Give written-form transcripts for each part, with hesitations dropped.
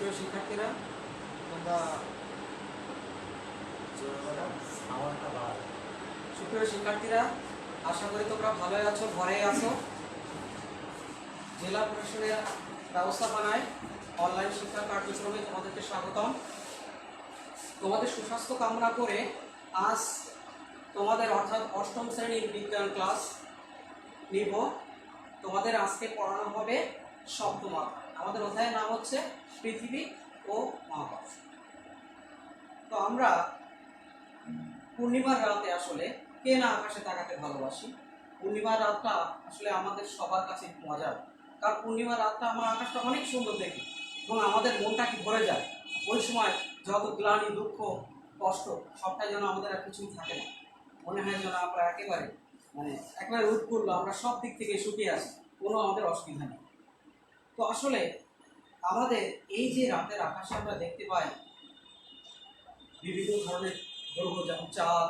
সুপ্রিয় শিক্ষার্থীরা, তোমরা সুপ্রিয় শিক্ষার্থীরা আশা করি তোমরা ভালোই আছো, ঘরেই আছো। জেলা প্রশাসনের ব্যবস্থাপনায় অনলাইন শিক্ষা কার্যক্রমে তোমাদেরকে স্বাগতম। তোমাদের সুস্বাস্থ্য কামনা করে আজ তোমাদের অর্থাৎ অষ্টম শ্রেণীর বিজ্ঞান ক্লাস নিব। তোমাদের আজকে পড়ানো হবে সপ্তম অধ্যায়। আমাদের অধ্যায়ের নাম হচ্ছে পৃথিবী ও মহাকাশ। তো আমরা পূর্ণিমার রাতে আসলে কে না আকাশে তাকাতে ভালোবাসি। পূর্ণিমার রাতটা আসলে আমাদের সবার কাছে মজার, কারণ পূর্ণিমার রাতটা আমরা আকাশটা অনেক সুন্দর দেখি এবং আমাদের মনটা কি ভরে যায়। ওই সময় যত গ্লানি, দুঃখ, কষ্ট সবটা যেন আমাদের আর কিছুই থাকে না। মনে হয় যেন আমরা একেবারে উৎফুল্ল, আমরা সব দিক থেকে শুকিয়ে আছি, কোনো আমাদের অসুবিধা নেই। তো আসলে আমাদের এই যে রাতের আকাশে আমরা দেখতে পাই বিভিন্ন ধরনের গ্রহ, যেমন চাঁদ,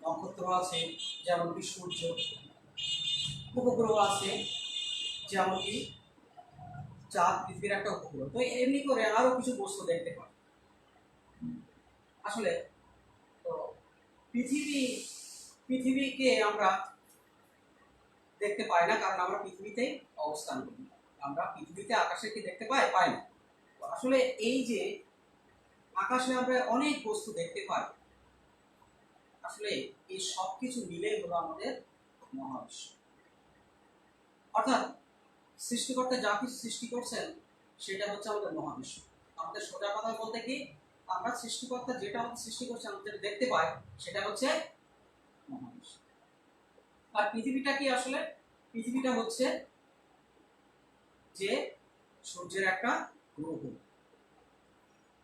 নক্ষত্র আছে, যেমন কি সূর্য, উপগ্রহ আছে, যেমন কি চাঁদ পৃথিবীর একটা উপগ্রহ। তো এমনি করে আরো কিছু বস্তু দেখতে পাই। আসলে তো পৃথিবীকে আমরা দেখতে পাই না, কারণ আমরা পৃথিবীতেই অবস্থান করি। আমরা পৃথিবীতে আকাশে কি দেখতে পাই না। তো আসলে এই যে আকাশে আমরা অনেক বস্তু দেখতে পাই, আসলে এই সব কিছু মিলে হলো আমাদের মহাবিশ্ব। অর্থাৎ সৃষ্টিকর্তা যা কিছু সৃষ্টি করছেন সেটা হচ্ছে আমাদের মহাবিশ্ব। আমাদের সোজা কথা বলতে কি, আমরা সৃষ্টিকর্তা যেটা আমাদের সৃষ্টি করছে, আমরা যেটা দেখতে পাই সেটা হচ্ছে মহাবিশ্ব। আর পৃথিবীটা কি, আসলে পৃথিবীটা হচ্ছে যে সূর্যের একটা গ্রহ।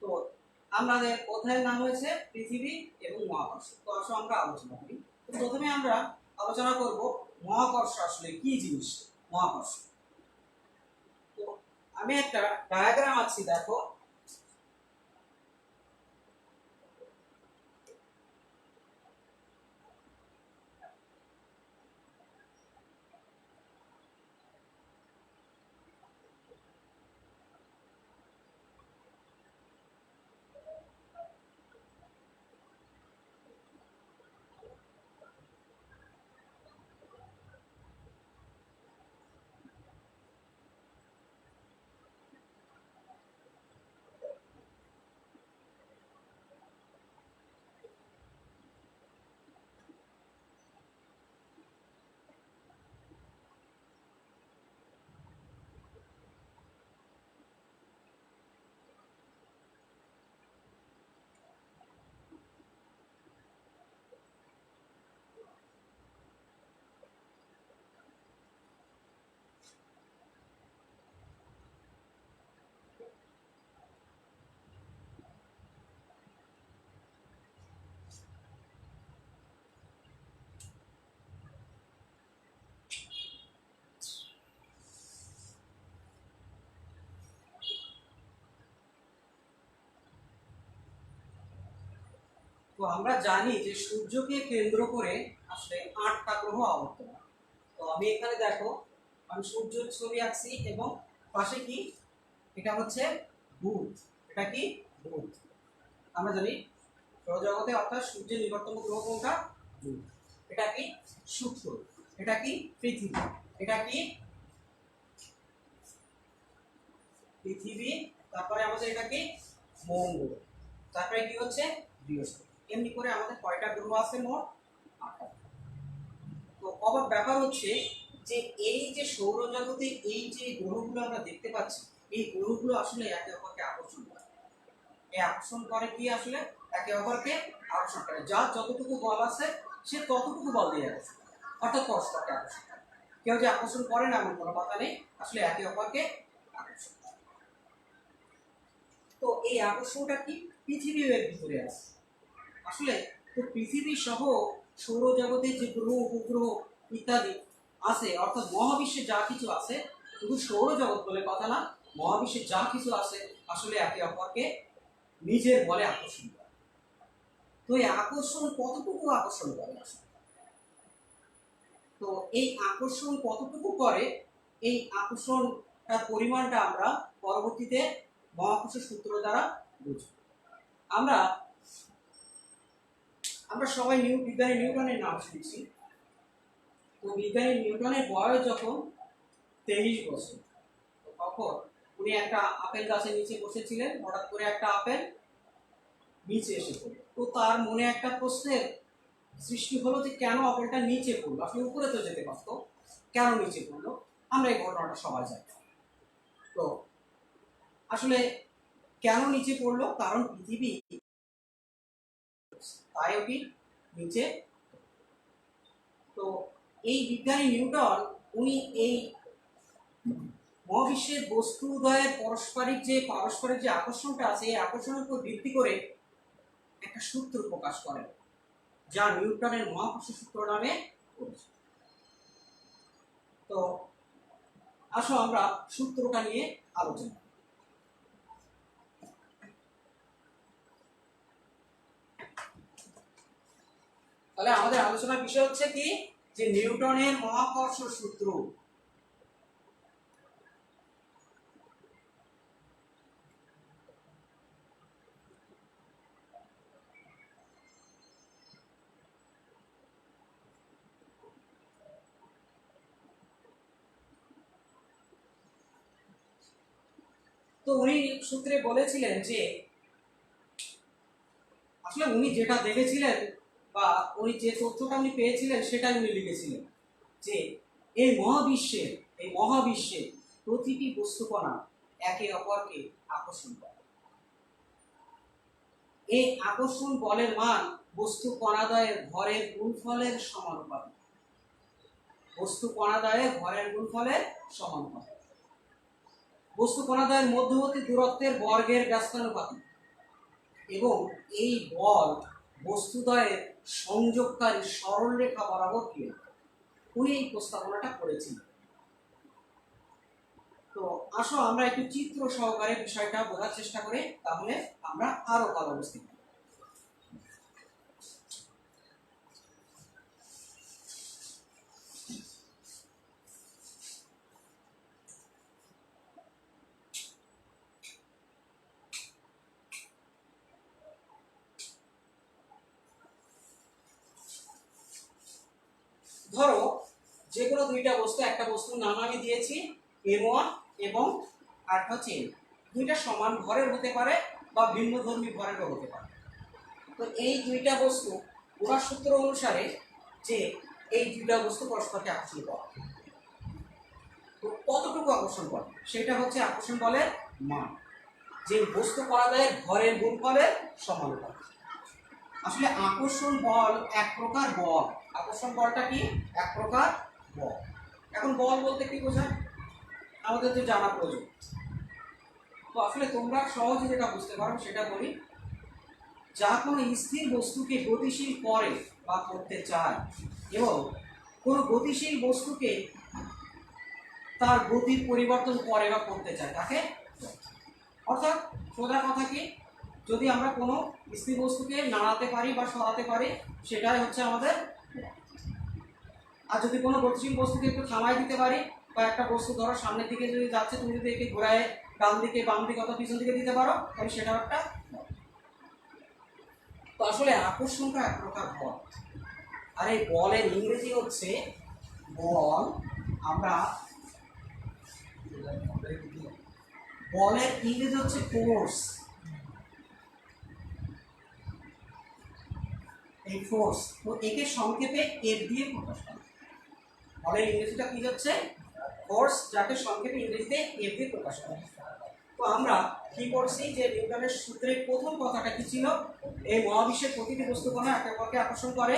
তো আমাদের অধ্যায়ের নাম হয়েছে পৃথিবী এবং মহাকর্ষ। তো আসলে আমরা আলোচনা করি। প্রথমে আমরা আলোচনা করব মহাকর্ষ আসলে কি জিনিস। মহাকর্ষ, তো আমি একটা ডায়াগ্রাম আছি, দেখো। তো আমরা জানি যে সূর্যকে কেন্দ্র করে আসলে 8টা গ্রহ আবর্তমান। তো আমি এখানে দেখো, আমি সূর্যের ছবি আঁকছি এবং পাশে কি, এটা হচ্ছে বুধ। এটা কি বুধ। আমরা জানি সৌরজগতে অর্থাৎ সূর্যের নিকটতম গ্রহ কোনটা, বুধ। এটা কি শুক্র। এটা কি পৃথিবী। এটা কি পৃথিবী। তারপরে আমাদের এটা কি মঙ্গল। তারপরে কি হচ্ছে বৃহস্পতি। এমনি করে আমাদের কয়টা গ্রহ আছে, মোট 8টা। তো অবাক ব্যাপার হচ্ছে যে এই যে সৌরজগতে এই যে গ্রহগুলো আমরা দেখতে পাচ্ছি, এই গ্রহগুলো আসলে একে অপরকে আকর্ষণ করে। এই আকর্ষণ করে কি, আসলে একে অপরকে আকর্ষণ করে। যার যতটুকু বল আছে সে ততটুকু বল দিয়ে আছে, অর্থাৎ পরস্পরকে আকর্ষণ করে। কেউ যে আকর্ষণ করে না এমন কোনো কথা নেই, আসলে একে অপরকে আকর্ষণ করে। তো এই আকর্ষণটা কি পৃথিবীর ভিতরে আছে আসলে। তো পৃথিবী সহ সৌরজগতের যে গ্রহ, উপগ্রহ ইত্যাদি আছে, অর্থাৎ মহাবিশ্বে যা কিছু আছে, শুধু সৌরজগৎ বলে কথা না, মহাবিশ্বে যা কিছু আছে আসলে একে অপরকে নিজের বলে আকর্ষণ করে। তো এই আকর্ষণ কতটুকু আকর্ষণ করে আসলে, তো এই আকর্ষণ কতটুকু করে, এই আকর্ষণটার পরিমাণটা আমরা পরবর্তীতে মহাকর্ষ সূত্র দ্বারা বুঝব। আমরা আমরা সবাই বিজ্ঞানী নিউটনের নাম শুনছি। তো বিজ্ঞানী নিউটনের বয়স যখন 23 বছর, তখন উনি একটা আপেল গাছের নিচে বসেছিলেন। হঠাৎ করে একটা আপেল নিচে এসে পড়ল। তো তার মনে একটা প্রশ্নের সৃষ্টি হলো যে কেন আপেলটা নিচে পড়লো, আসলে উপরে তো যেতে পারতো, কেন নিচে পড়লো। আমরা এই ঘটনাটা সবাই জানি। তো আসলে কেন নিচে পড়লো, কারণ পৃথিবী তাই ওটি নিচে। তো এই বিজ্ঞানী নিউটন উনি এই মহাবিশ্বের বস্তুদ্বয়ের পারস্পরিক যে আকর্ষণটা আছে, এই আকর্ষণের উপর ভিত্তি করে একটা সূত্র প্রকাশ করেন, যা নিউটনের মহাকর্ষ সূত্র নামে পরিচিত। তো আসো আমরা সূত্রটা নিয়ে আলোচনা করি। তাহলে আমাদের আলোচনার বিষয় হচ্ছে কি, যে নিউটনের মহাকর্ষ সূত্র। তো উনি সূত্রে বলেছিলেন যে আসলে উনি যেটা দেখেছিলেন বা উনি যে তথ্যটা উনি পেয়েছিলেন সেটাই উনি লিখেছিলেন, যে এই মহাবিশ্বে প্রতিটি বস্তুকণা একে অপরকে আকর্ষণ করে। এই আকর্ষণ বলের মান বস্তু কণাদ্বয়ের ভরের গুণফলের সমানুপাতিক। বস্তু কণাদ্বয়ের ভরের গুণফলের সমানুপাতিক। বস্তু কণাদ্বয়ের মধ্যবর্তী দূরত্বের বর্গের ব্যস্তানুপাতিক। এবং এই বল বস্তুদ্বয়ের সংযোগকারী সরলরেখা বরাবর ক্রিয়া। উনি এই প্রস্তাবনাটা করেছিলেন। তো আসো আমরা একটু চিত্র সহকারে বিষয়টা বোঝার চেষ্টা করি, তাহলে আমরা আরো ভালো বুঝতে পারব। ধরো যে কোনো দুইটা বস্তু, একটা বস্তুর নাম আমি দিয়েছি M1 এবং আরেকটা হচ্ছে M। দুইটা সমান ভরের হতে পারে বা ভিন্নধর্মী ভরেরও হতে পারে। তো এই দুইটা বস্তু ওনার সূত্র অনুসারে যে এই দুইটা বস্তু পরস্পরকে আকর্ষণ করে, তো কতটুকু আকর্ষণ করে সেটা হচ্ছে আকর্ষণ বলের মান, যে বস্তু কণাদ্বয়ের ভরের গুণফলের সমানুপাতিক। আসলে আকর্ষণ বল এক প্রকার বল। আকর্ষণ বলটা কি? এক প্রকার বল। এখন বল বলতে কি বোঝায় আমাদের তো জানা প্রয়োজন। তো আসলে তোমরা সহজে যেটা বুঝতে পারো সেটা বলি। যা কোনো স্থির বস্তুকে গতিশীল করে বা করতে চায় এবং কোনো গতিশীল বস্তুকে তার গতির পরিবর্তন করে বা করতে চায় তাকে, অর্থাৎ সোজা কথা কি, যদি আমরা কোনো স্থির বস্তুকে নাড়াতে পারি বা সরাতে পারি সেটাই হচ্ছে আমাদের। আর যদি কোনো গতিশীল বস্তুকে একটু থামাই দিতে পারি, বা একটা বস্তু ধরো সামনের দিকে যদি যাচ্ছে, তুমি যদি একে ঘোরায় ডান দিকে বাম দিকে অথবা পিছন দিকে দিতে পারো, তাহলে সেটাও একটা। তো আসলে আকর্ষণটা এক প্রকার বল। আর এই বলের ইংরেজি হচ্ছে বল। আমরা বলের ইংরেজি হচ্ছে ফোর্স। এই ফোর্স, তো একে সংক্ষেপে এফ দিয়ে প্রকাশ করা। বলের ইংরেজিটা কি হচ্ছে? ফোর্স, যাকে সংক্ষেপে ইংরেজিতে এফ দিয়ে প্রকাশ করা। তো আমরা কি করছি, যে নিউটনের সূত্রের প্রথম কথাটা কি ছিল? এই মহাবিশ্বের প্রতিটি বস্তু কণা একে অপরকে আকর্ষণ করে।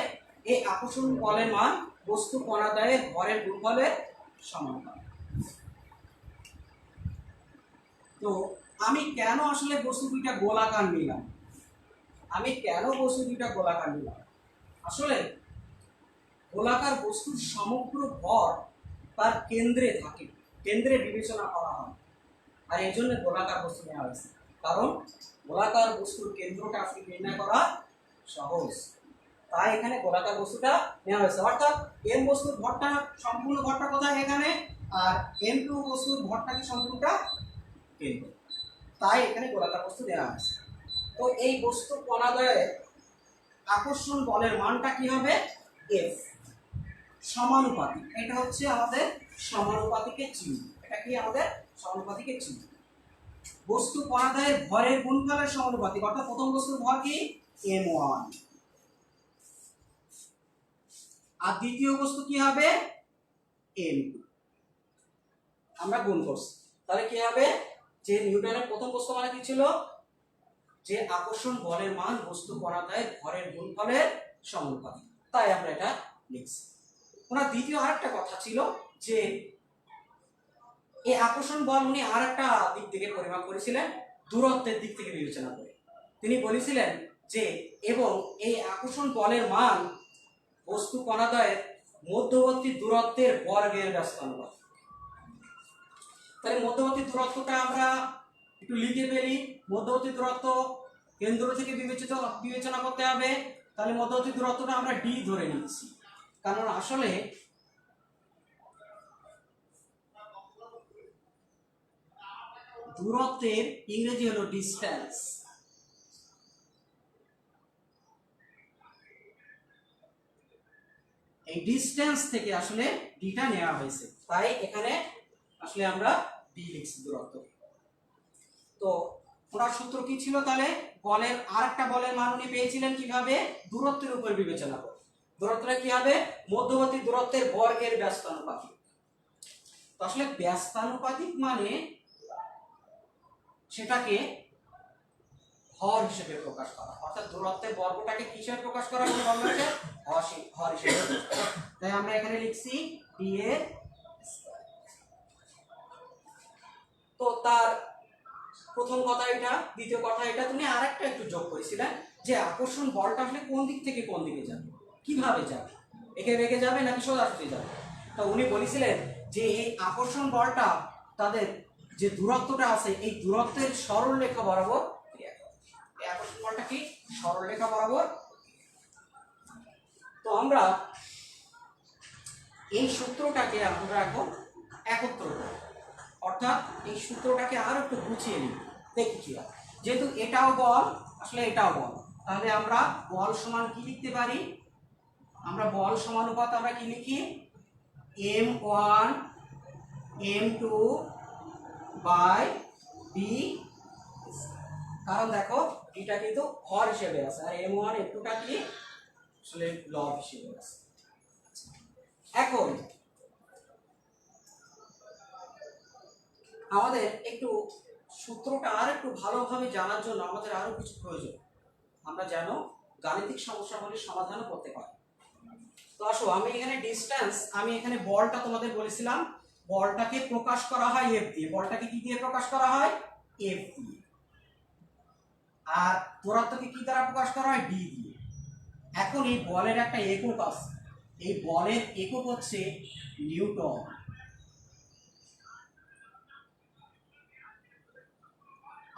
এই আকর্ষণ বলের মান বস্তু কণাদ্বয়ের ভরের গুণফলের সমানুপাতিক। তো আমি কেন আসলে বস্তু দুইটা গোলাকার নিলাম? আসলে গোলাকার বস্তুর সমগ্র ভর তার কেন্দ্রে থাকে, কেন্দ্রে বিবেচনা করা হয়। আর এই জন্য গোলাকার বস্তু নেওয়া হয়েছে, কারণ গোলাকার বস্তুর কেন্দ্রটা আসলে নির্ণয় করা সহজ। তাই এখানে গোলাকার বস্তুটা নেওয়া হয়েছে। অর্থাৎ এম বস্তুর ভরটা, সম্পূর্ণ ভরটা কোথায়? এখানে। আর M2 বস্তুর ভরটা কি সম্পূর্ণটা কেন্দ্র। তাই এখানে গোলাকার বস্তু দেওয়া আছে। তো এই বস্তু কণাদ্বয়ের আকর্ষণ বলের মানটা কি হবে? এফ সমানুপাতিক। এটা হচ্ছে আমাদের সমানুপাতিকের চিহ্ন। এটা কি আমাদের সমানুপাতিকের চিহ্ন। বস্তু কণাদ্বয়ের ভরের গুণফলের সমানুপাতিক, অর্থাৎ প্রথম বস্তুর ভর কি m1 আর দ্বিতীয় বস্তু কি হবে m2। আমরা গুণ করছি, তাহলে কি হবে যে নিউটনের প্রথম বস্তু মানে কি ছিল যে আকর্ষণ বলের মান বস্তু কণাদ্বয়ের ভরের গুণফলের সমানুপাতিক, তাই আমরা এটা লিখছি। ওনার দ্বিতীয় আরেকটা কথা ছিল যে এই আকর্ষণ বল উনি আরেকটা দিক থেকে পরিমাপ করেছিলেন, দূরত্বের দিক থেকে বিবেচনা করে। তিনি বলেছিলেন যে এবং এই আকর্ষণ বলের মান বস্তু কণাদ্বয়ের মধ্যবর্তী দূরত্বের বর্গের ব্যস্তানুপাতিক। তাহলে মধ্যবর্তী দূরত্বটা আমরা একটু লিখে ফেলি। মধ্যবর্তী দূরত্ব কেন্দ্র থেকে বিবেচনা করতে হবে, তাহলে মধ্যবর্তী দূরত্বটা আমরা ডি ধরে নিচ্ছি, কারণ আসলে দূরত্বের ইংরেজি হলো ডিস্টেন্স। এই ডিস্টেন্স থেকে আসলে ডিটা নেওয়া হয়েছে, তাই এখানে আসলে আমরা ডি লিখছি দূরত্ব। তো ওনার সূত্র কি ছিল? তাহলে বলের আরেকটা বলের মান উনি পেয়েছিলেন কিভাবে? দূরত্বের উপর বিবেচনা করে। দূরত্বটা কি হবে? মধ্যবর্তী দূরত্বের বর্গের ব্যস্তানুপাতিক। তো আসলে ব্যস্তানুপাতিক মানে সেটাকে হর হিসেবে প্রকাশ করা, অর্থাৎ দূরত্বের বর্গটাকে কি হিসেবে প্রকাশ করা হলো? বলা হয়েছে হর হিসেবে। তাই আমরা এখানে লিখছি ডি এর। তো তার প্রথম কথা এটা, দ্বিতীয় কথা এটা, তুমি আরেকটা একটু যোগ করেছিলেন যে আকর্ষণ বলটা আসলে কোন দিক থেকে কোন দিকে যাবে, কিভাবে যাবে, একে বেঁকে যাবে নাকি সোজাসুজি যাবে। তো উনি বলেছিলেন যে এই আকর্ষণ বলটা তাদের যে দূরত্বটা আছে এই দূরত্বের সরল রেখা বরাবর, এই আকর্ষণ বলটা কি সরল রেখা বরাবর। তো আমরা এই সূত্রটাকে আমরা এখন একত্র করব, অর্থাৎ এই সূত্রটাকে আরো একটু গুছিয়ে নিই, দেখি কি হয়। যেহেতু এটাও বল আসলে এটাও বল, তাহলে আমরা বল সমান কি লিখতে পারি? আমরা বল সমানুপাত আমরা কি লিখি? m1 m2 বাই বি, কারণ দেখো এটা কিন্তু হর হিসেবে আছে আর m1 m2 টা কি আসলে লব হিসেবে আছে। এখন আমাদের একটু সূত্রটা আর একটু ভালোভাবে জানার জন্য আমাদের আরো কিছু প্রয়োজন, আমরা যেন গাণিতিক সমস্যাগুলির সমাধানও করতে পারি। তো আসো আমি এখানে ডিসটেন্স, আমি এখানে বলটা তোমাদের বলেছিলাম বলটাকে প্রকাশ করা হয় এফ দিয়ে। বলটাকে কি দিয়ে প্রকাশ করা হয়? এফ দিয়ে। আর দূরত্বকে কি দ্বারা প্রকাশ করা হয়? ডি দিয়ে। এখন এই বলের একটা একক আছে, এই বলের একক হচ্ছে নিউটন।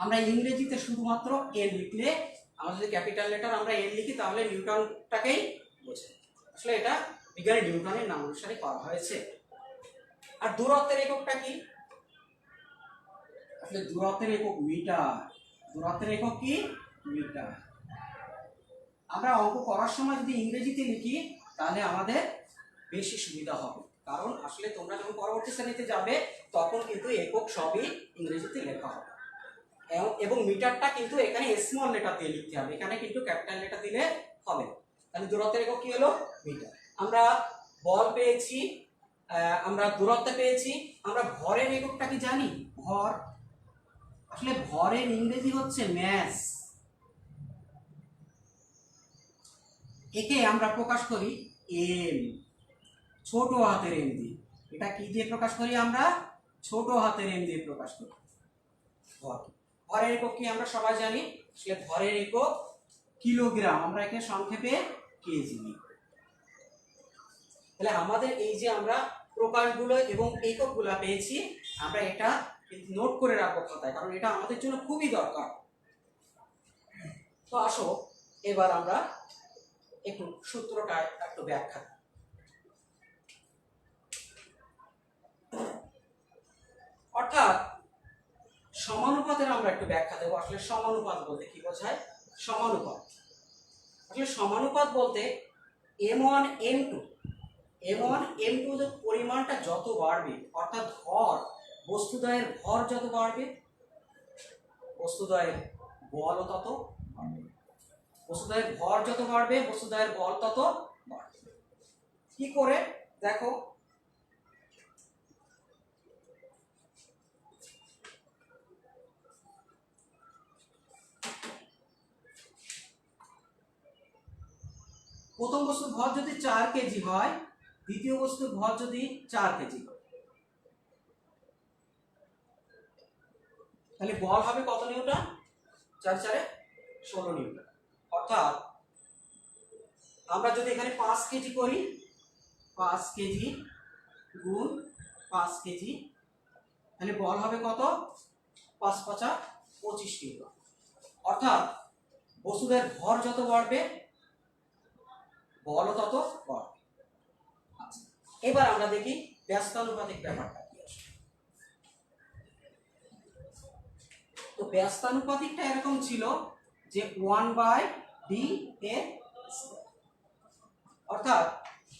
আমরা ইংরেজিতে শুধুমাত্র এন লিখলে, আমরা যদি ক্যাপিটাল লেটার আমরা এন লিখি তাহলে নিউটনটাকেই বোঝে। আসলে এটা বিজ্ঞানী নিউটনের নাম অনুসারে করা হয়েছে। আর দূরত্বের এককটা কি? আসলে দূরত্বের একক মিটার। দূরত্বের একক কি? মিটার। আমরা অঙ্ক করার সময় যদি ইংরেজিতে লিখি তাহলে আমাদের বেশি সুবিধা হবে, কারণ আসলে তোমরা যখন পরবর্তী শ্রেণীতে যাবে তখন কিন্তু একক সবই ইংরেজিতে লেখা হবে এবং মিটারটা কিন্তু এখানে স্মল লেটার দিয়ে লিখতে হবে, এখানে কিন্তু ক্যাপিটাল লেটার দিলে হবে। তাহলে দূরত্বের একক কি হলো? মিটার। আমরা বল পেয়েছি, আমরা দূরত্ব পেয়েছি, আমরা ভরের এককটা কি জানি? ভর। আসলে ভরের ইংরেজি হচ্ছে ম্যাস। একে আমরা প্রকাশ করি এম, ছোট হাতের এম দিয়ে। এটা কি দিয়ে প্রকাশ করি? আমরা ছোট হাতের এম দিয়ে প্রকাশ করি ভর। ভরের একক কি আমরা সবাই জানি? আসলে ভরের একক কিলোগ্রাম, আমরা একে সংক্ষেপে কেজি নিই। তাহলে আমাদের এই যে আমরা প্রকারগুলো এবং এককগুলো পেয়েছি, আমরা এটা নোট করে রাখবো খাতায়, কারণ এটা আমাদের জন্য খুবই দরকার। তো আসো এবার আমরা একটু সূত্রটা একটু ব্যাখ্যা। অর্থাৎ সমানুপাতে সমানুপাতের আমরা একটু ব্যাখ্যা দেবো। আসলে সমানুপাত বলতে কি বোঝায়? সমানুপাত আসলে সমানুপাত বলতে m1 m2 m1 m2 এর পরিমাণটা যত বাড়বে, অর্থাৎ ভর, বস্তুদ্বয়ের ভর যত বাড়বে, বস্তুদ্বয়ের বলও তত বাড়বে। বস্তুদ্বয়ের ভর যত বাড়বে, বস্তুদ্বয়ের বল তত বাড়বে। কি করে দেখো, প্রথম বস্তুর ভর যদি 4 কেজি হয়, দ্বিতীয় বস্তুর ভর যদি 4 কেজি হয়, তাহলে বল হবে কত নিউটন? 4 4 16 নিউটন। অর্থাৎ আমরা যদি এখানে 5 কেজি করি, 5 কেজি গুণ 5 কেজি, তাহলে বল হবে কত? 5 5 25 নিউটন। অর্থাৎ বস্তুদের ভর যত বাড়বে, বলও তত বাড়বে। আচ্ছা, এবার আমরা দেখি ব্যস্তানুপাতিক ব্যাপারটা কি আসে। তো ব্যস্তানুপাতিকটা এরকম ছিল যে 1/d এর স্কয়ার। অর্থাৎ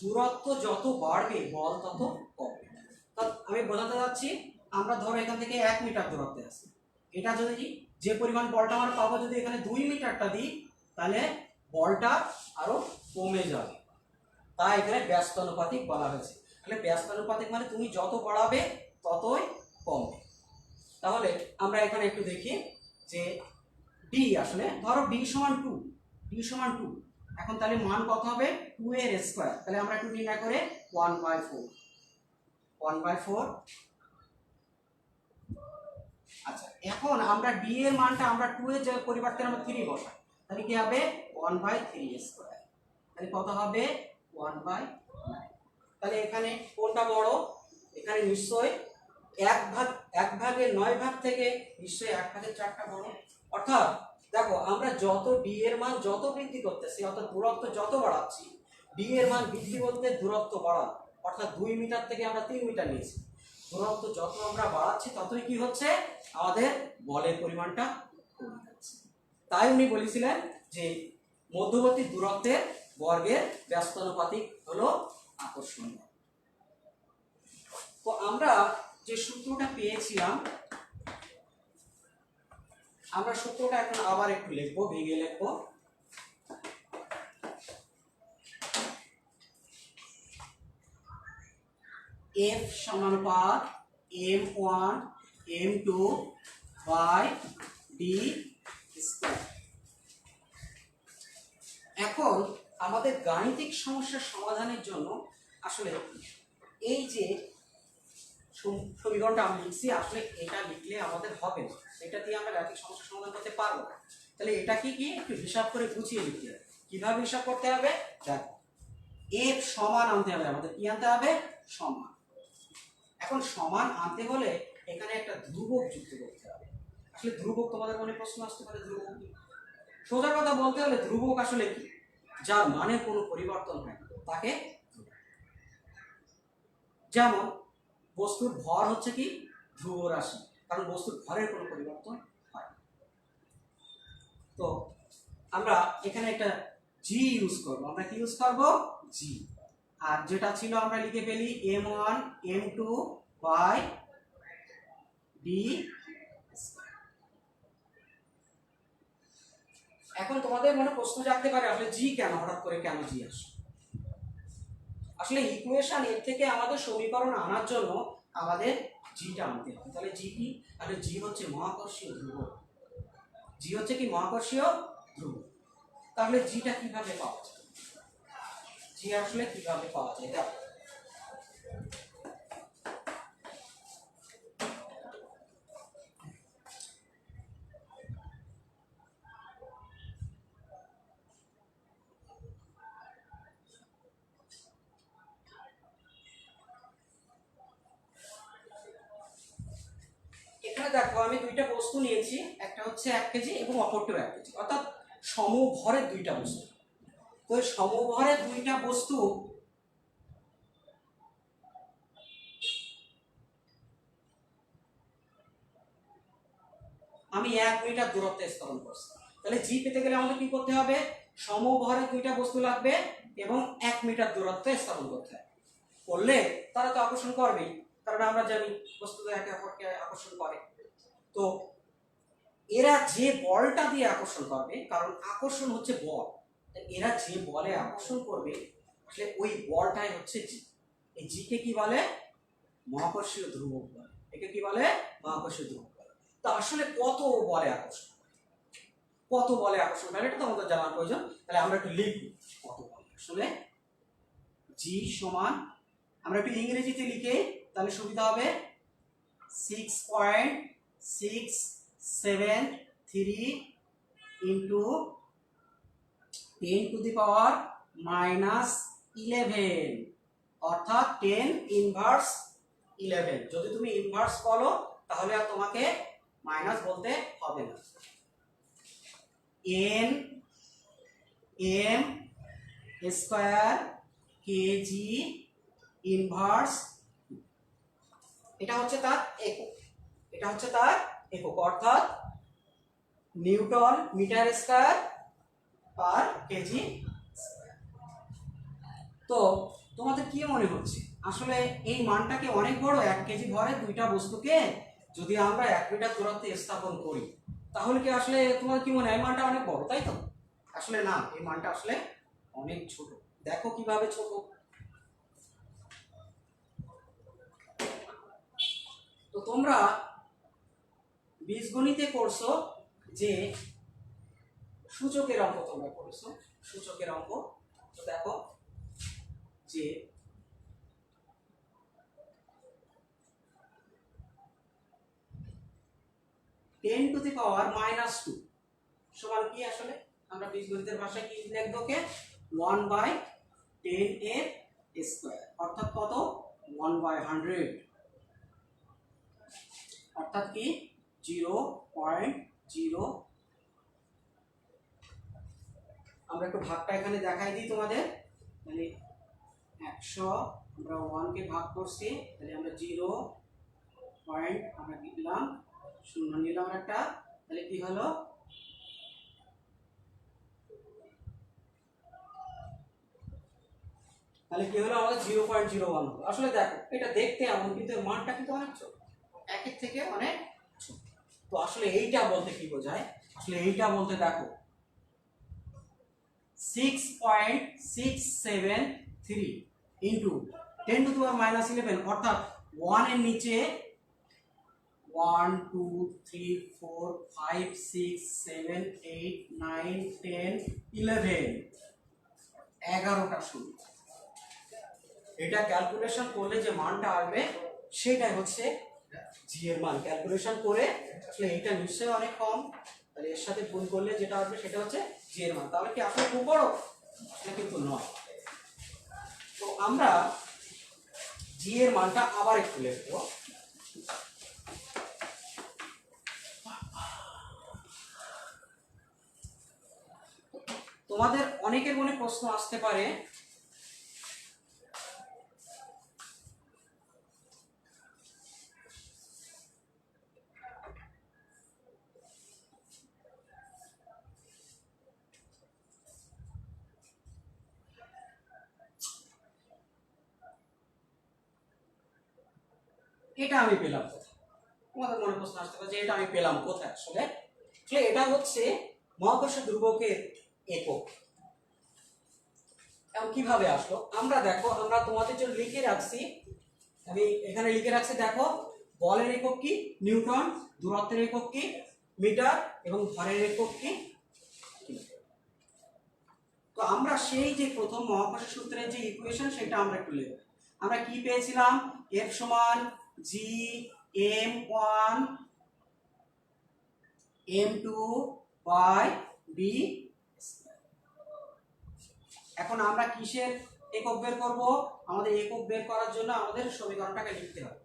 দূরত্ব যত বাড়বে, বল তত কমবে। আমি বোঝাতে যাচ্ছি, আমরা ধরো এখান থেকে 1 মিটার দূরত্বে আছি, এটা যদি যে পরিমাণ বলটা আমরা পাবো, যদি এখানে 2 মিটারটা দিই, তাহলে বলটা আরো কমে যাবে। তাই এখানে ব্যস্তানুপাতিক বলা হয়েছে। তাহলে ব্যস্তানুপাতিক মানে তুমি যত বাড়াবে ততই কমবে। তাহলে আমরা এখানে একটু দেখি যে ডি, আসলে ধরো ডি সমান 2, ডি সমান 2, এখন তাহলে মান কত হবে? 2 এর স্কয়ার। তাহলে আমরা একটু নির্ণয় করে 1/4, 1/4। আচ্ছা, এখন আমরা ডি এর মানটা আমরা 2 এর যে পরিবর্তে আমরা 3 বসাই, তাহলে কি হবে? 1/3 স্কয়ার। তাহলে কত হবে? 1/9। তাহলে এখানে কোনটা বড়? এখানে নিশ্চয়ই 1/9 থেকে নিশ্চয়ই 1/4টা বড়। অর্থাৎ দেখো, আমরা যত ডি এর মান যত বৃদ্ধি করতেছি, অর্থাৎ দূরত্ব যত বাড়াচ্ছি, ডি এর মান বৃদ্ধি বলতে দূরত্ব বাড়া। অর্থাৎ 2 মিটার থেকে আমরা 3 মিটার নিয়েছি, দূরত্ব যত আমরা বাড়াচ্ছি ততই কি হচ্ছে? আমাদের বলের পরিমাণটা কমে যাচ্ছে। তাই উনি বলেছিলেন যে মধ্যবর্তী দূরত্বের বর্গের ব্যস্তানুপাতিক হলো আকর্ষণ বল। তো আমরা যে সূত্রটা পেয়েছিলাম, আমরা সূত্রটা এখন আবার একটু লিখবো, ভেঙে লিখবো। F সমানুপাত m1 m2 by d square. এখন আমাদের গাণিতিক সমস্যার সমাধানের জন্য আসলে এই যে সমীকরণটা আমি লিখছি, আসলে এটা লিখলে আমাদের হবে না, এটা দিয়ে আমরা গাণিতিক সমস্যা সমাধান করতে পারবো না। তাহলে এটা কি একটু হিসাব করে গুছিয়ে লিখতে হবে। কিভাবে হিসাব করতে হবে? দেখো, f সমান আনতে হবে আমাদের। কি আনতে হবে? সমান। এখন সমান আনতে হলে এখানে একটা ধ্রুবক যুক্ত করতে হবে। আসলে ধ্রুবক, তোমাদের মনে প্রশ্ন আসতে পারে, ধ্রুবক কি? সোজা কথা বলতে হলে ধ্রুবক আসলে কি? যার মানে কোনো পরিবর্তন হয় না, তাকে। যেমন বস্তুর ভর হচ্ছে কি? ধ্রুব রাশি, কারণ বস্তুর ভরের কোনো পরিবর্তন হয় না। তো আমরা এখানে একটা জি ইউজ করবো। আমরা কি ইউজ করবো? জি। আর যেটা ছিল আমরা লিখে ফেলি m1 m2 বাই ডি। এখন তোমাদের মনে প্রশ্ন জাগতে পারে, আসলে জি কেন, হঠাৎ করে কেন জি আসে? আসলে ইকুয়েশন এর থেকে আমাদের সমীকরণ আনার জন্য আমাদের জিটা আনতে হবে। তাহলে জি কি? তাহলে জি হচ্ছে মহাকর্ষীয় ধ্রুবক। জি হচ্ছে কি? মহাকর্ষীয় ধ্রুবক। তাহলে জিটা কিভাবে পাওয়া যায়? জি আসলে কিভাবে পাওয়া যায়? দেখো, এখানে দেখো আমি দুইটা বস্তু নিয়েছি, একটা হচ্ছে 1 কেজি এবং অপরটাও 1 কেজি, অর্থাৎ সমভরের দুইটা বস্তু। তো সমভরের দুইটা বস্তু আমি 1 মিটার দূরত্বে স্থাপন করছি। তাহলে জি পেতে গেলে আমাদের কি করতে হবে? সমভরের দুইটা বস্তু লাগবে এবং 1 মিটার দূরত্বে স্থাপন করতে হবে। করলে তারা তো আকর্ষণ করবেই, কারণ আমরা জানি বস্তু একে অপরকে আকর্ষণ করে। তো এরা যে বলটা দিয়ে আকর্ষণ করবে, কারণ আকর্ষণ হচ্ছে বল, এরা যে বলে আকর্ষণ করবে আসলে ওই বলটাই হচ্ছে জি। এই জি কে কি বলে? মহাকর্ষীয় ধ্রুবক বলে। একে কি বলে? মহাকর্ষীয় ধ্রুবক বলে। তো আসলে কত বলে আকর্ষণ করে, কত বলে আকর্ষণ করে এটা তো আমাদের জানার প্রয়োজন। তাহলে আমরা একটু লিখব কত বলে। আসলে জি সমান, আমরা একটু ইংরেজিতে লিখে তাহলে সুবিধা হবে, 6.673 ইন্টু 10⁻⁻11, অর্থাৎ 10 ইনভার্স 11। যদি তুমি ইনভার্স বলো তাহলে আর তোমাকে মাইনাস বলতে হবে না। n m square kg inverse, এটা হচ্ছে তার একক, এটা হচ্ছে তার একক, অর্থাৎ newton metre square per kg. তো তোমাদের কি মনে হচ্ছে আসলে এই মানটা কি অনেক বড়? 1 কেজি ভরে দুইটা বস্তুকে যদি আমরা 1 মিটার দূরত্বে স্থাপন করি তাহলে কি আসলে তোমার কি মনে হয় এই মানটা অনেক বড়, তাই তো? আসলে না, এই মানটা আসলে অনেক ছোট। দেখো কিভাবে ছোট। তো তোমরা বীজগণিতে করছো যে সূচকের অঙ্ক, তোমরা করেছো সূচকের অঙ্ক। তো দেখো যে (10⁻⁻2) সমান কি? আসলে আমরা বীজগণিতের ভাষায় কি লিখবো? কে 1/10 এর স্কয়ার, অর্থাৎ কত? 1/100, অর্থাৎ কি 0.0। আমরা একটু ভাগটা এখানে দেখাই দিই তোমাদের। মানে 100 আমরা 1 কে ভাগ করছি, তাহলে আমরা 0 পয়েন্ট আমরা লিখলাম, শূন্য নিলাম একটা, তাহলে কি হলো? তাহলে কি হলো? আমাদের 0.01 হলো। আসলে দেখো এটা দেখতে এমন, কিন্তু মানটা কিন্তু অনেক ছোট, একের থেকে অনেক ছোট। তো আসলে এইটা বলতে কি বোঝায়? আসলে এইটা বলতে দেখো 6.673 ইন্টু 10⁻⁻11, অর্থাৎ 1 এর নিচে 1 2 3 4 5 6 7 8 9 10 11, 11টা শূন্য। এটা ক্যালকুলেশন করলে যে মানটা আসবে সেটাই হচ্ছে জি এর মান। ক্যালকুলেশন করে আসলে এটা নিশ্চয়ই অনেক কম, তাহলে এর সাথে গুণ করলে যেটা আসবে সেটা হচ্ছে জি এর মান। তাহলে কি আসলে খুব বড়? আসলে কিন্তু নয়। তো আমরা জি এর মানটা আবার একটু লিখবো। তোমাদের অনেকের মনে প্রশ্ন আসতে পারে, এটা আমি পেলাম কোথায়? তোমাদের মনে প্রশ্ন আসতে পারে যে এটা আমি পেলাম কোথায়? আসলে এটা হচ্ছে মহাকর্ষ ধ্রুবকের একক। এখন কিভাবে আসলো? আমরা দেখো, আমরা তোমাদের জন্য লিখে রাখছি, আমি এখানে লিখে রাখছি। দেখো বলের একক কি? নিউটন, দূরত্বের একক কি? মিটার, এবং ভরের একক কি? তো আমরা সেই যে প্রথম মহাকর্ষ সূত্রের যে ইকুয়েশন সেটা আমরা একটু লিখব। আমরা কি পেয়েছিলাম? F সমান জি m1 m2 বাই বি। এখন আমরা কিসের একক বের করব? আমাদের একক বের করার জন্য আমাদের সমীকরণটাকে লিখতে হবে।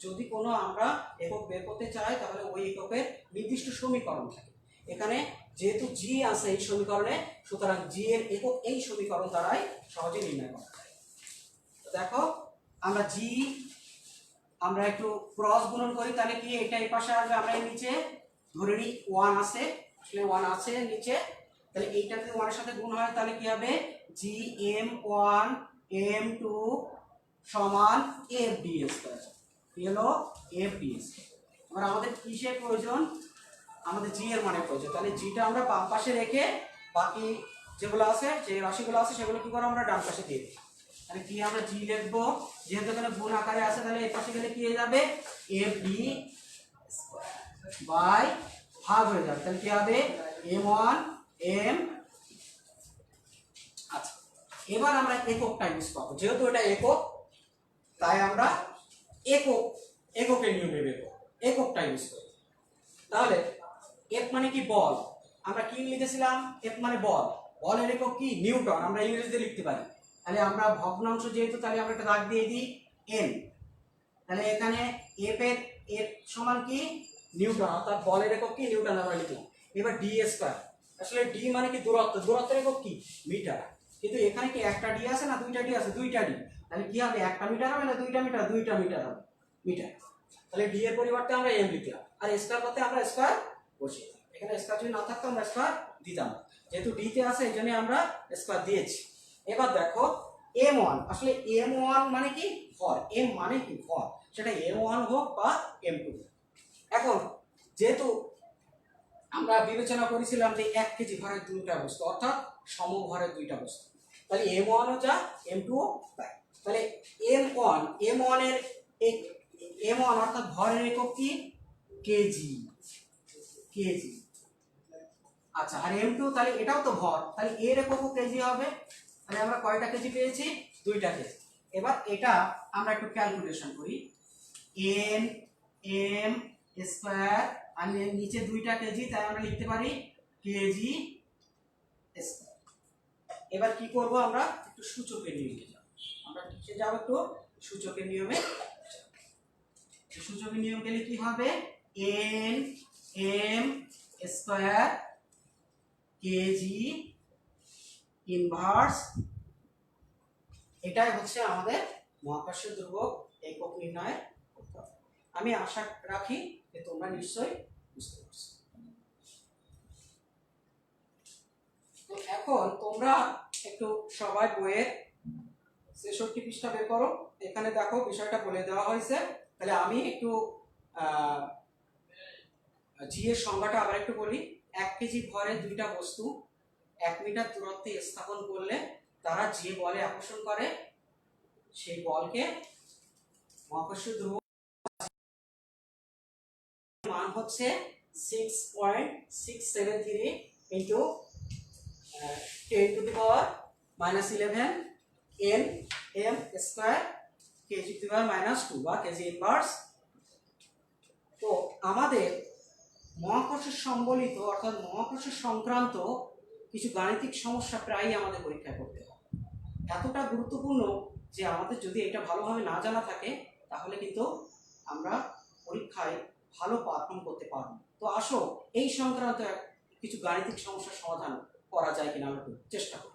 যদি কোনো আমরা একক বের করতে চাই তাহলে ওই এককের নির্দিষ্ট সমীকরণ থাকে। এখানে যেহেতু জি আছে এই সমীকরণে, সুতরাং জি এর একক এই সমীকরণ দ্বারাই সহজে নির্ণয় করা যায়। তো দেখো আমরা জি, আমরা একটু ক্রস গুণন করি, তাহলে কি এটা এই পাশে আসবে, আমরা এর নিচে ধরে নিই 1 আছে, আসলে 1 আছে নিচে, তাহলে এইটা যদি 1 এর সাথে গুণ হয় তাহলে কি হবে gm1 m2 সমান fd স্কয়ার। কি হলো fd স্কয়ার। এবার আমাদের কিসের প্রয়োজন, আমাদের জি এর মানে প্রয়োজন। তাহলে জিটা আমরা বাম পাশে রেখে বাকি যেগুলো আছে, যে রাশিগুলো আছে সেগুলো কি করে আমরা ডান পাশে দিয়ে দিই। তাহলে কি আমরা জি লিখবো, যেহেতু এখানে গুণ আকারে আছে তাহলে এই পাশে গেলে কি হয়ে যাবে fd বাই ভাগ হয়ে যাবে, তাহলে কি হবে m1 m। আচ্ছা, এবার আমরা এককটা ইউজ করবো, যেহেতু এটা একক তাই আমরা এককের নিয়মে এককটা ইউজ করি। তাহলে এফ মানে কি বল, আমরা কি লিখেছিলাম এফ মানে বল, বলের একক কি নিউটন, আমরা ইংরেজিতে লিখতে পারি। তাহলে আমরা ভগ্নাংশ যেহেতু তাহলে আমরা একটা দাগ দিয়ে দিই এন, তাহলে এখানে এফ সমান কি নিউটন, অর্থাৎ বলের একক কি নিউটন আমরা লিখলাম। এবার ডি স্কয়ার, আসলে ডি মানে কি দূরত্ব, দূরত্বের একক কি মিটার, কিন্তু এখানে কি একটা ডি আছে না দুইটা ডি আছে, দুইটা ডি, তাহলে কি হবে একটা মিটার হবে না দুইটা মিটার, দুইটা মিটার হবে মিটার। তাহলে ডি এর পরিবর্তে আমরা এম লিখলাম, আর স্কয়ার করতে আমরা স্কয়ার বসিয়ে দিই। এখানে স্কয়ার যদি না থাকতো আমরা স্কয়ার দিতাম, যেহেতু ডি তে আছে এই জন্য আমরা স্কয়ার দিয়েছি। এবার দেখো m1, আসলে m1 মানে কি ভর, m মানে কি ভর, সেটা m1 হোক বা m2। এখন যেহেতু আমরা বিবেচনা করেছিলাম যে 1 কেজি ভরের দুইটা বস্তু, অর্থাৎ সমভরের দুইটা বস্তু, তাহলে m1 ও যা m2 ও তাই। তাহলে m1 এর m1 অর্থাৎ ভরের একক কি কেজি, কেজি। আচ্ছা, আর m2 তাহলে এটাও তো ভর, তাহলে এর এককও কেজি হবে। তাহলে আমরা কয়টা কেজি পেয়েছি, দুইটা কেজি। এবার এটা আমরা একটু ক্যালকুলেশন করি, n m স্কয়ার, আর নিচে দুইটা কেজি তাই আমরা লিখতে পারি কেজি স্কয়ার। এবার কি করব, আমরা একটু সূচকের নিয়মে যাব, আমরা কিসে যাব একটু সূচকের নিয়মে। সূচকের নিয়ম গেলে কি হবে n m square kg inverse, এটাই হচ্ছে আমাদের মহাকর্ষীয় ধ্রুবক একক নির্ণয়ের উত্তর। আমি আশা রাখি যে তোমরা নিশ্চয়ই বুঝতে পারছো। তো এখন তোমরা একটু সবাই বইয়ের ৬৬ পৃষ্ঠা বের করো, এখানে দেখো বিষয়টা বলে দেওয়া হয়েছে। তাহলে আমি একটু জি এর সংজ্ঞাটা আবার একটু বলি। 1 কেজি ভরের দুইটা বস্তু 1 মিটার দূরত্বে স্থাপন করলে তারা যে বলে আকর্ষণ করে সেই বলকে মহাকর্ষীয় ধ্রুবক মান হচ্ছে 6.673 into 10⁻11 n m square kg⁻² বা কেজি ইনভার্স। তো আমাদের মহাকর্ষ সম্বলিত অর্থাৎ মহাকর্ষ সংক্রান্ত কিছু গাণিতিক সমস্যা প্রায়ই আমাদের পরীক্ষায় করতে হয়। এতটা গুরুত্বপূর্ণ যে আমাদের যদি এটা ভালোভাবে না জানা থাকে তাহলে কিন্তু আমরা পরীক্ষায় ভালো পারফর্ম করতে পারবো। তো আসো এই সংক্রান্ত কিছু গাণিতিক সমস্যার সমাধান করা যায় কিনা আমরা চেষ্টা করব।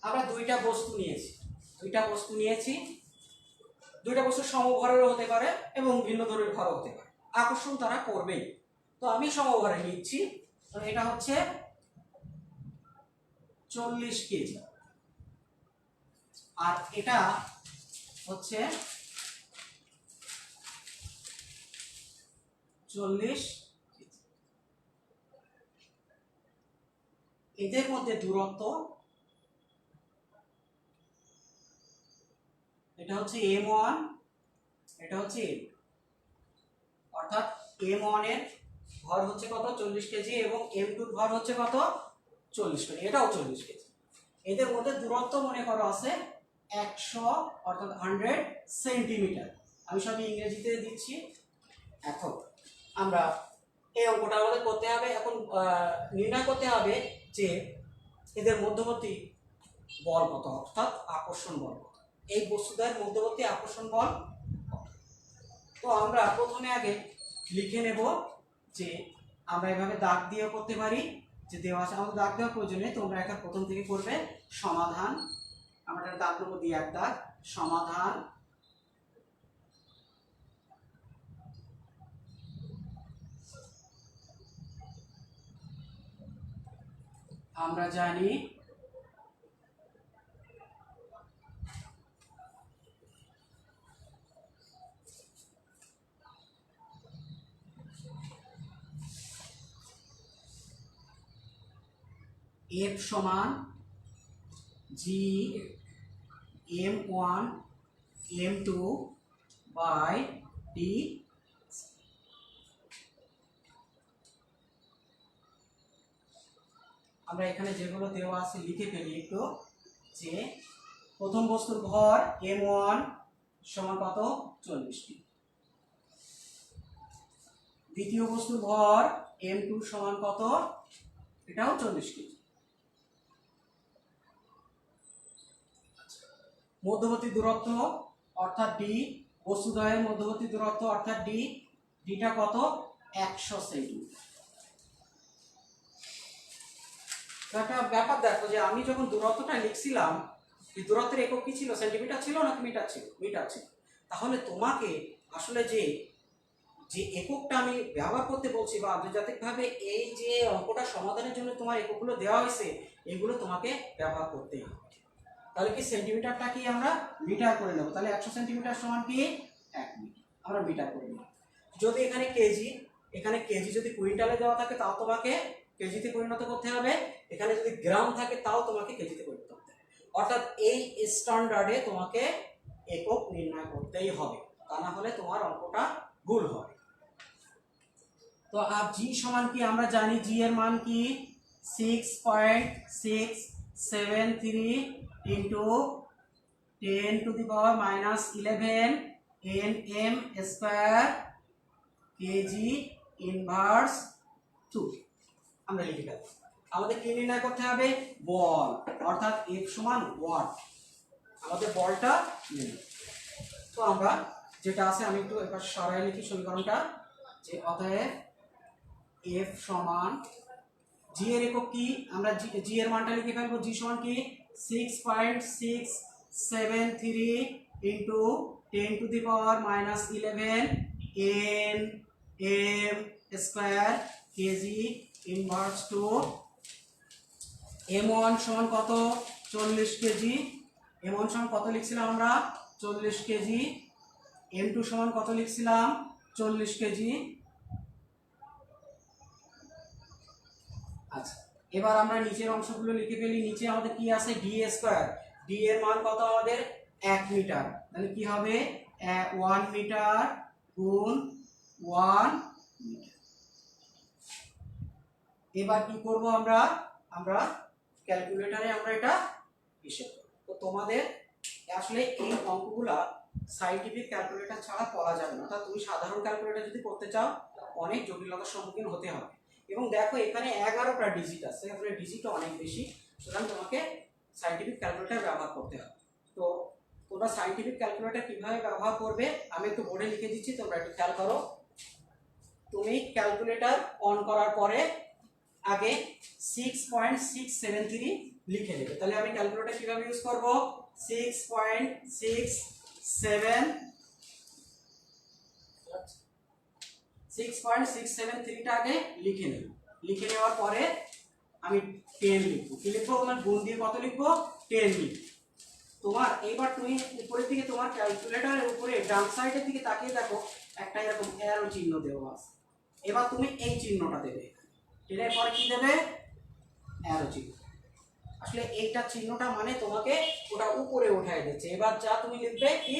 আমরা দুইটা বস্তু নিয়েছি, দুইটা বস্তু সমভরেরও হতে পারে এবং ভিন্ন ধরনের ভরও হতে পারে, আকর্ষণ তারা করবেই। তো আমি সমভরে নিচ্ছি, তো এটা হচ্ছে 40 কেজি আর এটা হচ্ছে 40 কেজি। এদের মধ্যে দূরত্ব, এটা হচ্ছে m1, এটা হচ্ছে m, অর্থাৎ m1 এর ভর হচ্ছে কত 40 কেজি এবং m2 এর ভর হচ্ছে কত 40 কেজি, এটাও 40 কেজি। এদের মধ্যে দূরত্ব মনে করো আছে 100 অর্থাৎ 100 সেন্টিমিটার। আমি সব ইংরেজিতে দিচ্ছি। এখন আমরা এই অঙ্কটা আমাদের করতে হবে, এখন নির্ণয় করতে হবে যে এদের মধ্যবর্তী বল কত, অর্থাৎ আকর্ষণ বল কত, এই বস্তুদ্বয়ের মধ্যবর্তী আকর্ষণ বল। তো আমরা প্রথমে আগে লিখে নেব যে আমরা এভাবে দাগ দিয়ে করতে পারি, যে দেওয়া আছে, আমাদের দাগ দেওয়ার প্রয়োজন নেই, তোমরা এখন প্রথম থেকে করবে সমাধান। আমরা দাগ দেবো দিয়ে এক দাগ সমাধান। আমরা জানি F সমান জি m1 m2 বাই ডি। আমরা এখানে যেগুলো দেওয়া আছে লিখে ফেলি একটু, যে প্রথম বস্তুর ভর m1 সমান কত 40 কেজি, দ্বিতীয় বস্তুর ভর m2 সমান কত, এটাও 40 কেজি। মধ্যবর্তী দূরত্ব অর্থাৎ ডি, বস্তুদ্বয়ের মধ্যবর্তী দূরত্ব অর্থাৎ ডি, ডিটা কত 100 সেন্টিমিটার। একটা ব্যাপার দেখো, যে আমি যখন দূরত্বটা লিখছিলাম, এই দূরত্বের একক কি ছিল, সেন্টিমিটার ছিল নাকি মিটার ছিল, মিটার ছিল। তাহলে তোমাকে আসলে যে যে এককটা আমি ব্যবহার করতে বলছি বা আন্তর্জাতিকভাবে এই যে অঙ্কটা সমাধানের জন্য তোমার এককগুলো দেওয়া হয়েছে, এগুলো তোমাকে ব্যবহার করতেই হবে। তাহলে কি সেন্টিমিটারটা কি আমরা মিটার করে নেব, তাহলে 100 সেন্টিমিটার সমান কি 1 মিটার, আমরা মিটার করে নেব। যদি এখানে কেজি যদি কুইন্টালে দেওয়া থাকে তাও তোমাকে কেজিতে পরিণত করতে হবে, এখানে যদি গ্রাম থাকে তাও তোমাকে কেজিতে পরিণত করতে হবে। অর্থাৎ এই স্ট্যান্ডার্ডে তোমাকে একক নির্ণয় করতেই হবে, তা না হলে তোমার অঙ্কটা ভুল হবে। তো আর জি সমান কি আমরা জানি, জি এর মান কি 6.673 into 10 to the power -11 nm square kg inverse 2। আমরা লিখে ফেলব। আমাদের কি নির্ণয় করতে হবে, বল, অর্থাৎ F সমান ওয়াট, আমাদের বলটা নির্ণয়। তো আমরা যেটা আছে আমি একটু এবার সরাই লিখি সমীকরণটা, যে অতএব F সমান জি এর একক কি, আমরা জি এর মানটা লিখে ফেলবো, জি সমান কি 6.673 into 10 to the power -11 nm square kg inverse 2। m1 সমান কত 40 কেজি, m1 সমান কত লিখছিলাম আমরা 40 কেজি, m2 সমান কত লিখছিলাম 40 কেজি। আচ্ছা, এবার আমরা নিচের অংশগুলো লিখে ফেলি। নিচে আমাদের কি আছে, ডি স্কয়ার, ডি এর মান কত আমাদের 1 মিটার, তাহলে কি হবে 1 মিটার গুণ 1 মিটার। এবার কি করব আমরা, আমরা ক্যালকুলেটরে আমরা এটা হিসাব করব। তো তোমাদের আসলে এই অঙ্কগুলা সাইন্টিফিক ক্যালকুলেটর ছাড়া করা যাবে না, অর্থাৎ তুমি সাধারণ ক্যালকুলেটর যদি করতে চাও অনেক জটিলতার সম্মুখীন হতে হবে। এবং দেখো এখানে 11টা ডিজিট আছে, এখানে ডিজিটও অনেক বেশি, সুতরাং তোমাকে সাইন্টিফিক ক্যালকুলেটর ব্যবহার করতে হবে। তো তোমরা সাইন্টিফিক ক্যালকুলেটর কিভাবে ব্যবহার করবে আমি একটু বোর্ডে লিখে দিচ্ছি, তোমরা একটু খেয়াল করো। তুমি ক্যালকুলেটর অন করার পরে আগে 6.673 লিখে নেবে। তাহলে আমি ক্যালকুলেটর কিভাবে ইউজ করব, 6.673 টা আগে লিখে নেব। লিখে নেওয়ার পরে আমি 10 লিখবো। কি লিখবো, তোমার গুণ দিয়ে কত লিখবো 10 লিখবো। তোমার এইবার তুমি উপরের দিকে তোমার ক্যালকুলেটরের উপরে ডান সাইডের দিকে তাকিয়ে দেখো, একটা এরকম অ্যারো চিহ্ন দেওয়া আছে। এবার তুমি এই চিহ্নটা দেবে, এর পরে কি দেবে, অ্যারো চিহ্ন। আসলে এইটা চিহ্নটা মানে তোমাকে ওটা উপরে উঠায় দিচ্ছে। এবার যা তুমি লিখবে কি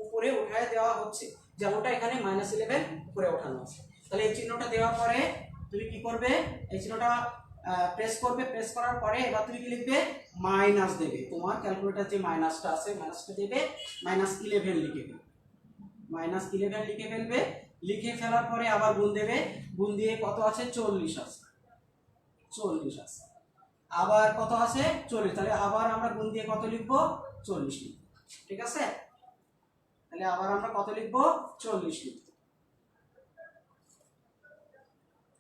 উপরে উঠায় দেওয়া হচ্ছে, যেমনটা এখানে -11 উপরে ওঠানো আছে। তাহলে এই চিহ্নটা দেওয়ার পরে তুমি কি করবে, এই চিহ্নটা প্রেস করবে, প্রেস করার পরে এবার তুমি কি লিখবে, মাইনাস দেবে। তোমার ক্যালকুলেটর যে মাইনাসটা আছে মাইনাসটা দেবে, -11 লিখে ফেলবে, -11 লিখে ফেলবে। লিখে ফেলার পরে আবার গুণ দেবে, গুণ দিয়ে কত আছে 40 আছে, 40 আছে। আবার কত আছে 40, তাহলে আবার আমরা গুণ দিয়ে কত লিখবো 40 লিখবো। ঠিক আছে, তাহলে আবার আমরা কত লিখবো 40 লিখবো।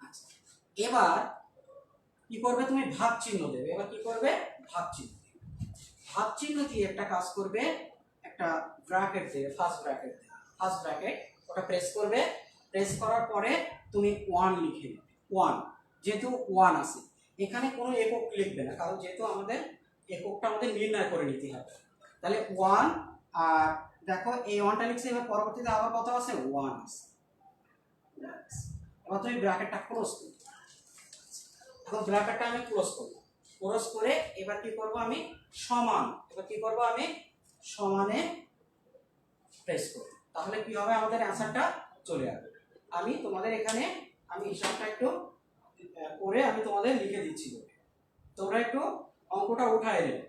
আচ্ছা, এবার কি করবে তুমি ভাগ চিহ্ন দেবে। এবার কি করবে ভাগ চিহ্ন, ভাগ চিহ্ন দিয়ে একটা কাজ করবে, একটা ব্র্যাকেট দেবে, ফার্স্ট ব্র্যাকেট দেবে, ফার্স্ট ব্র্যাকেট ওটা প্রেস করবে। প্রেস করার পরে তুমি 1 লিখে দেবে। 1 যেহেতু 1 আছে এখানে কোনো একক লিখবে না, কারণ যেহেতু আমাদের এককটা আমাদের নির্ণয় করে নিতে হবে। তাহলে 1, আর দেখো এই 1টা লিখছে, এবার পরবর্তীতে আবার কত আছে 1 আছে। এবার তুমি ব্র্যাকেটটা ক্লোজ করবে। এখন ব্র্যাকেটটা আমি ক্লোজ করব, ক্লোজ করে এবার কি করব আমি সমান, এবার কি করব আমি সমানে প্রেস করব, তাহলে কি হবে আমাদের অ্যানসারটা চলে আসবে। আমি তোমাদের এখানে আমি হিসাবটা একটু করে আমি তোমাদের লিখে দিচ্ছি, তোমরা একটু অঙ্কটা উঠায় নেবে।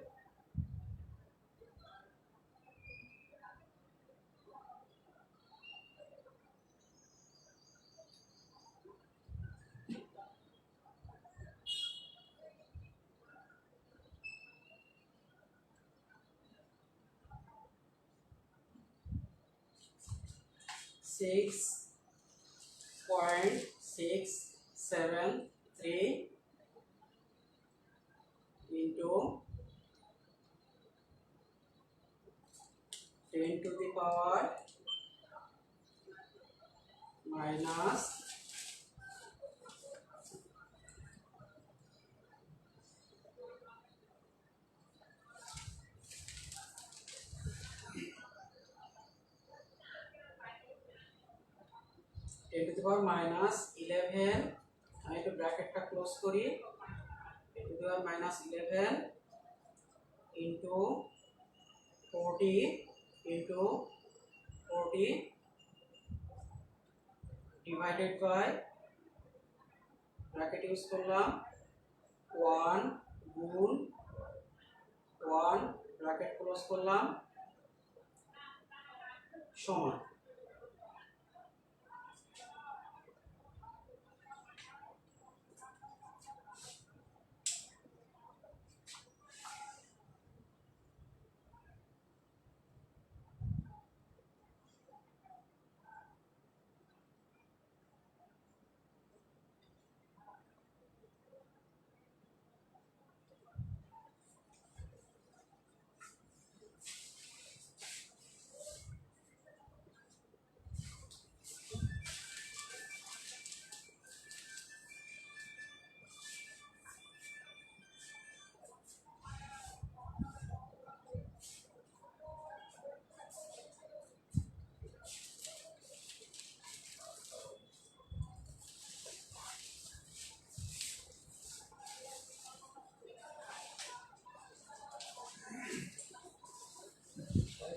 Six 0.673 into 10 to the power minus ten to the power minus 11, আমি একটু ব্র্যাকেটটা ক্লোজ করি, 10 to the power minus 11 into 40 into 40 divided by bracket use করলাম 1 গুণ 1 ব্র্যাকেট ক্লোজ করলাম সমান।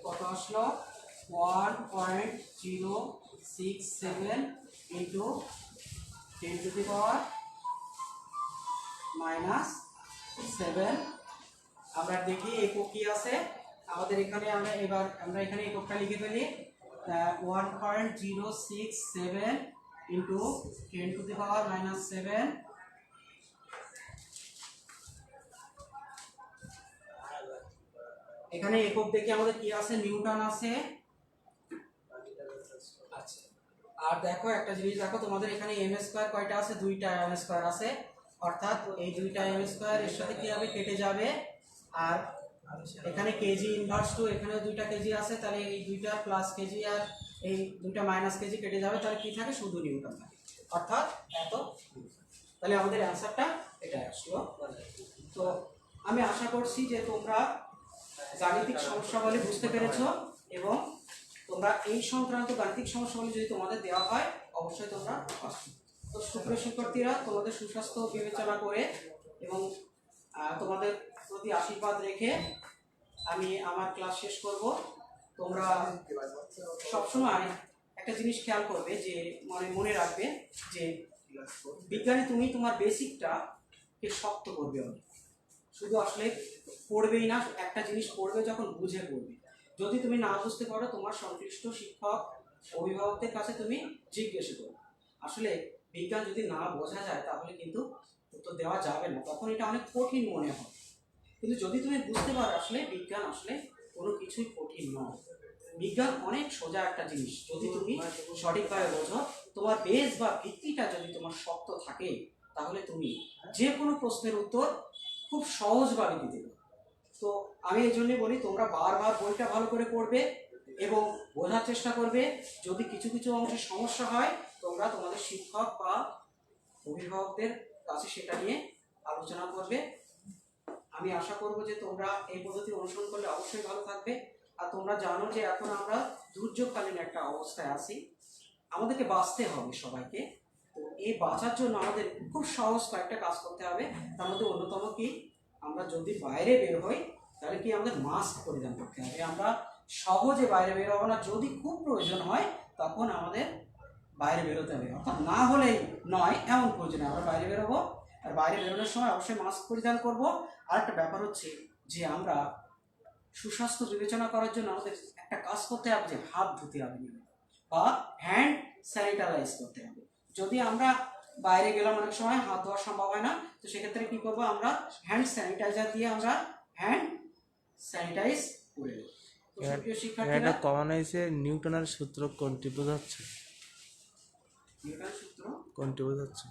কত আসলো 1.067 into 10 to the power minus 7। আমরা দেখি একক কি আছে আমাদের এখানে, আমরা এখানে এককটা লিখে ফেলি 1.067 into 10 to the power minus 7। এখানে একক দেখি আমাদের কি আছে নিউটন আছে। আচ্ছা, আর দেখো একটা জিনিস দেখো, তোমাদের এখানে এম স্কয়ার কয়টা আছে, 2টা এম স্কয়ার আছে, অর্থাৎ এই 2টা এম স্কয়ার এর সাথে কি হবে কেটে যাবে। আর এখানে কেজি ইনভার্স টু, এখানেও 2টা কেজি আছে, তাহলে এই 2টা প্লাস কেজি আর এই 2টা মাইনাস কেজি কেটে যাবে, তাহলে কি থাকে শুধু নিউটন থাকে, অর্থাৎ এত। তাহলে আমাদের অ্যান্সারটা এটাই আসলো। তো আমি আশা করছি যে তোমরা গাণিতিক সমস্যাগুলি বুঝতে পেরেছো, এবং তোমরা এই সংক্রান্ত গাণিতিক সমস্যাগুলি যদি তোমাদের দেওয়া হয় অবশ্যই তোমরা আসবে। তো সুপ্রিয় শিক্ষার্থীরা, তোমাদের সুস্বাস্থ্য বিবেচনা করে এবং তোমাদের প্রতি আশীর্বাদ রেখে আমি আমার ক্লাস শেষ করব। তোমরা সবসময় একটা জিনিস খেয়াল করবে, যে মনে রাখবে যে বিজ্ঞানে তুমি তোমার বেসিকটাকে শক্ত করবে অনেক, শুধু আসলে পড়বেই না, একটা জিনিস পড়বে যখন বুঝে পড়বে। যদি তুমি না বুঝতে পারো তোমার সংশ্লিষ্ট শিক্ষক অভিভাবকদের কাছে তুমি জিজ্ঞেস করো। আসলে বিজ্ঞান যদি না বোঝা যায় তাহলে কিন্তু উত্তর দেওয়া যাবে না, তখন এটা অনেক কঠিন মনে হয়। কিন্তু যদি তুমি বুঝতে পারো আসলে বিজ্ঞান আসলে কোনো কিছুই কঠিন নয়, বিজ্ঞান অনেক সোজা একটা জিনিস। যদি তুমি সঠিকভাবে বোঝো, তোমার বেস বা ভিত্তিটা যদি তোমার শক্ত থাকে, তাহলে তুমি যে কোনো প্রশ্নের উত্তর খুব সহজভাবে দিতে পারো। তো আমি এই জন্যই বলি, তোমরা বারবার বইটা ভালো করে পড়বে এবং বোঝার চেষ্টা করবে। যদি কিছু কিছু অংশে সমস্যা হয়, তোমরা তোমাদের শিক্ষক বা অভিভাবকদের কাছে সেটা নিয়ে আলোচনা করবে। আমি আশা করব যে তোমরা এই পদ্ধতি অনুসরণ করলে অবশ্যই ভালো থাকবে। আর তোমরা জানো যে এখন আমরা দুর্যোগকালীন একটা অবস্থায় আছি, আমাদেরকে বাঁচতে হবে সবাইকে। তো এই বাঁচার জন্য আমাদের খুব সহজ কয়েকটা কাজ করতে হবে। তার মধ্যে অন্যতম কি, আমরা যদি বাইরে বের হই তাহলে কি আমাদের মাস্ক পরিধান করতে হবে। আমরা সহজে বাইরে বের হবো না, যদি খুব প্রয়োজন হয় তখন আমাদের বাইরে বেরোতে হবে, অর্থাৎ না হলেই নয় এমন প্রয়োজনে আমরা বাইরে বেরোবো। আর বাইরে বেরোনোর সময় অবশ্যই মাস্ক পরিধান করব। আর একটা ব্যাপার হচ্ছে যে আমরা সুস্বাস্থ্য বিবেচনা করার জন্য আমাদের একটা কাজ করতে হবে, যে হাত ধুতে হবে বা হ্যান্ড স্যানিটাইজ করতে হবে। যদি আমরা বাইরে গেলাম অনেক সময় হাত ধোয়া সম্ভব হয় না, তো সেক্ষেত্রে কি করবো, আমরা হ্যান্ড স্যানিটাইজার দিয়ে আমরা হ্যান্ড স্যানিটাইজ করে নেব। তো সুপ্রিয় শিক্ষার্থীরা, এটা কমন হয়েছে নিউটনের সূত্র কোনটি বোঝাচ্ছে? নিউটনের সূত্র কোনটি বোঝাচ্ছে?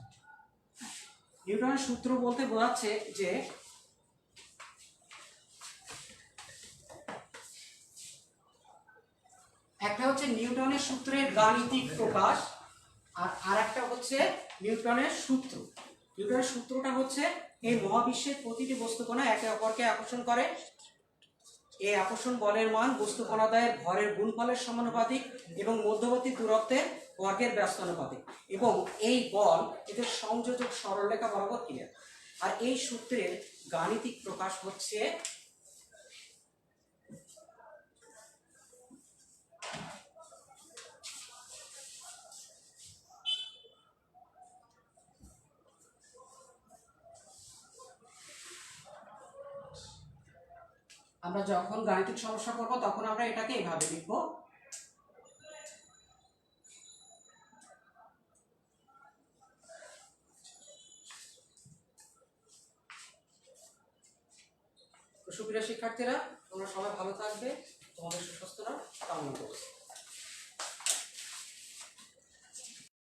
নিউটনের সূত্র বলতে বোঝাচ্ছে যে একটা হচ্ছে নিউটনের সূত্রের গাণিতিক প্রকাশ, আর আরেকটা হচ্ছে নিউটনের সূত্র। নিউটনের সূত্রটা হচ্ছে এই মহাবিশ্বের প্রতিটি বস্তুকণা একে অপরকে আকর্ষণ করে। এই আকর্ষণ বলের মান বস্তু কণাদ্বয়ের ভরের গুণফলের সমানুপাতিক এবং মধ্যবর্তী দূরত্বের বর্গের ব্যস্তানুপাতিক, এবং এই বল এদের সংযোজক সরলরেখা বরাবর ক্রিয়া। আর এই সূত্রের গাণিতিক প্রকাশ হচ্ছে আমরা যখন গাণিতিক সমস্যা করব তখন আমরা এটাকে এইভাবে লিখব। সুপ্রিয় শিক্ষার্থীরা, তোমরা সবাই ভালো থাকবে, তোমাদের সুস্বাস্থ্যটা কামনা করছি।